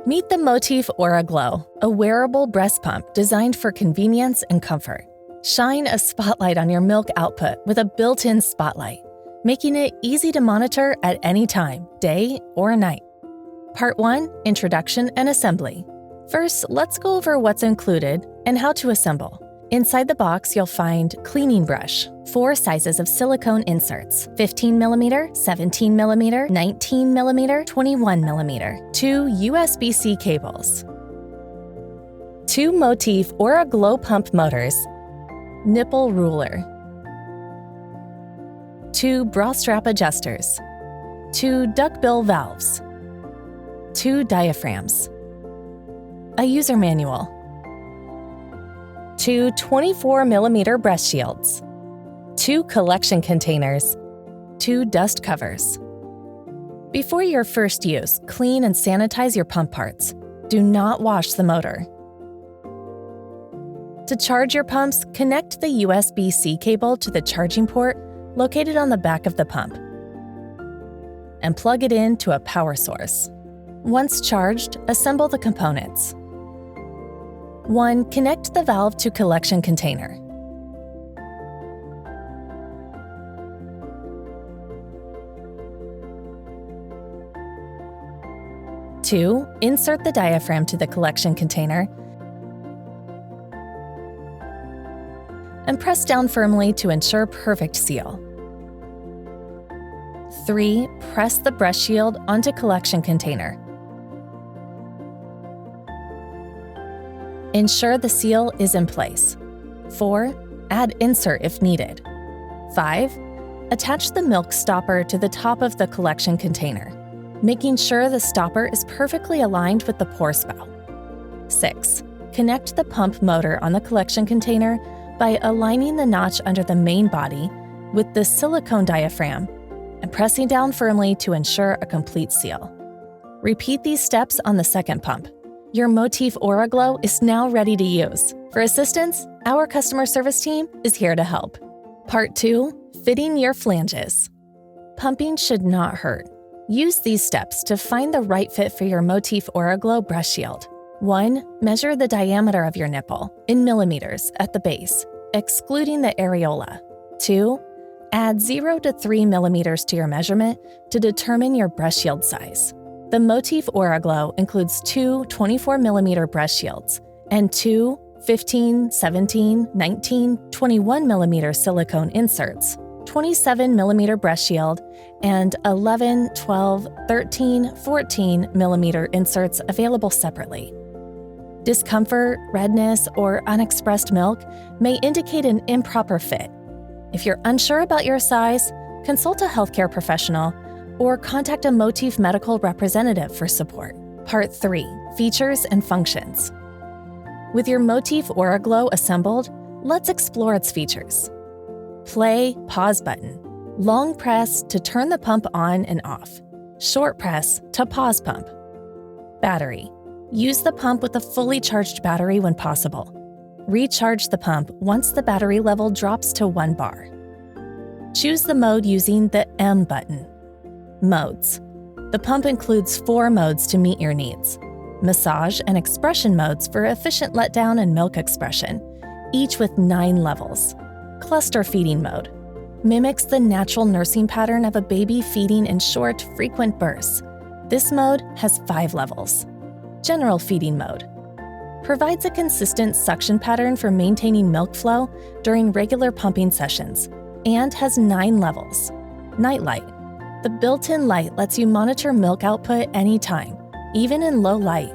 Meet the Motif Aura Glow, a wearable breast pump designed for convenience and comfort. Shine a spotlight on your milk output with a built-in spotlight, making it easy to monitor at any time, day or night. Part 1, Introduction and Assembly. First, let's go over what's included and how to assemble. Inside the box, you'll find cleaning brush, 4 sizes of silicone inserts, 15mm, 17mm, 19mm, 21mm, 2 USB-C cables, 2 Motif Aura Glow pump motors, Nipple Ruler, 2 bra strap adjusters, 2 duckbill valves, 2 diaphragms, a user manual, 2 24mm breast shields, 2 collection containers, 2 dust covers. Before your first use, clean and sanitize your pump parts. Do not wash the motor. To charge your pumps, connect the USB-C cable to the charging port located on the back of the pump and plug it in to a power source. Once charged, assemble the components. 1. Connect the valve to collection container. 2. Insert the diaphragm to the collection container and press down firmly to ensure perfect seal. 3. Press the breast shield onto collection container. Ensure the seal is in place. 4. Add insert if needed. 5. Attach the milk stopper to the top of the collection container, making sure the stopper is perfectly aligned with the pour spout. 6. Connect the pump motor on the collection container by aligning the notch under the main body with the silicone diaphragm and pressing down firmly to ensure a complete seal. Repeat these steps on the second pump. Your Motif Aura Glow is now ready to use. For assistance, our customer service team is here to help. Part 2, Fitting your flanges. Pumping should not hurt. Use these steps to find the right fit for your Motif Aura Glow breast shield. 1. Measure the diameter of your nipple in millimeters at the base, excluding the areola. 2. Add 0 to 3 millimeters to your measurement to determine your breast shield size. The Motif Aura Glow includes 2 24mm breast shields and 2 15, 17, 19, 21mm silicone inserts, 27mm breast shield, and 11, 12, 13, 14mm inserts available separately. Discomfort, redness, or unexpressed milk may indicate an improper fit. If you're unsure about your size, consult a healthcare professional or contact a Motif medical representative for support. Part 3, Features and Functions. With your Motif Aura Glow assembled, let's explore its features. Play, pause button. Long press to turn the pump on and off. Short press to pause pump. Battery. Use the pump with a fully charged battery when possible. Recharge the pump once the battery level drops to 1 bar. Choose the mode using the M button. Modes. The pump includes 4 modes to meet your needs. Massage and expression modes for efficient letdown and milk expression, each with 9 levels. Cluster feeding mode. Mimics the natural nursing pattern of a baby feeding in short, frequent bursts. This mode has 5 levels. General feeding mode. Provides a consistent suction pattern for maintaining milk flow during regular pumping sessions and has 9 levels. Nightlight. The built-in light lets you monitor milk output anytime, even in low light.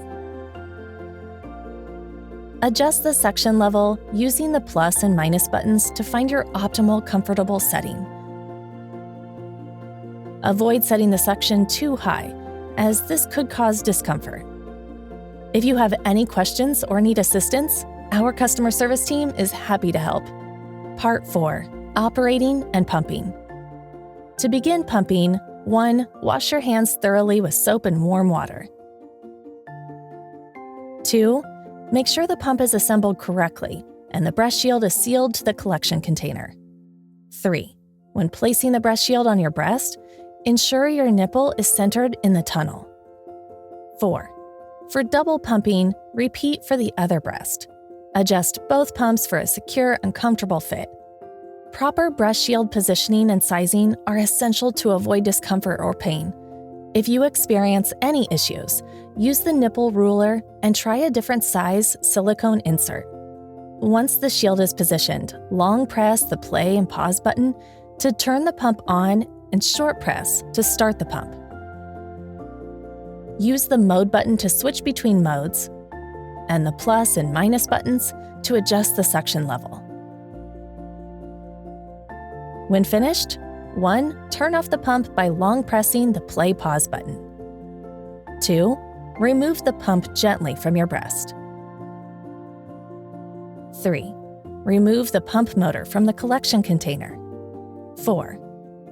Adjust the suction level using the plus and minus buttons to find your optimal comfortable setting. Avoid setting the suction too high, as this could cause discomfort. If you have any questions or need assistance, our customer service team is happy to help. Part 4, Operating and Pumping. To begin pumping, 1. Wash your hands thoroughly with soap and warm water. 2. Make sure the pump is assembled correctly and the breast shield is sealed to the collection container. 3. When placing the breast shield on your breast, ensure your nipple is centered in the tunnel. 4. For double pumping, repeat for the other breast. Adjust both pumps for a secure and comfortable fit. Proper breast shield positioning and sizing are essential to avoid discomfort or pain. If you experience any issues, use the Nipple Ruler and try a different size silicone insert. Once the shield is positioned, long press the play and pause button to turn the pump on and short press to start the pump. Use the mode button to switch between modes, and the plus and minus buttons to adjust the suction level. When finished, 1. Turn off the pump by long pressing the play pause button. 2. Remove the pump gently from your breast. 3. Remove the pump motor from the collection container. 4.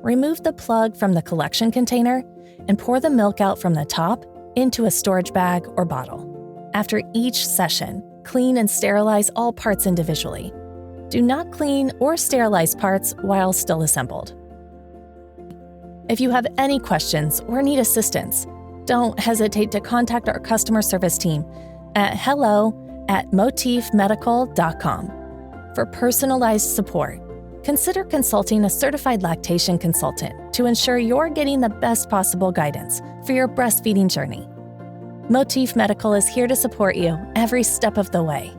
Remove the plug from the collection container and pour the milk out from the top into a storage bag or bottle. After each session, clean and sterilize all parts individually. Do not clean or sterilize parts while still assembled. If you have any questions or need assistance, don't hesitate to contact our customer service team at hello@motifmedical.com. For personalized support, consider consulting a certified lactation consultant to ensure you're getting the best possible guidance for your breastfeeding journey. Motif Medical is here to support you every step of the way.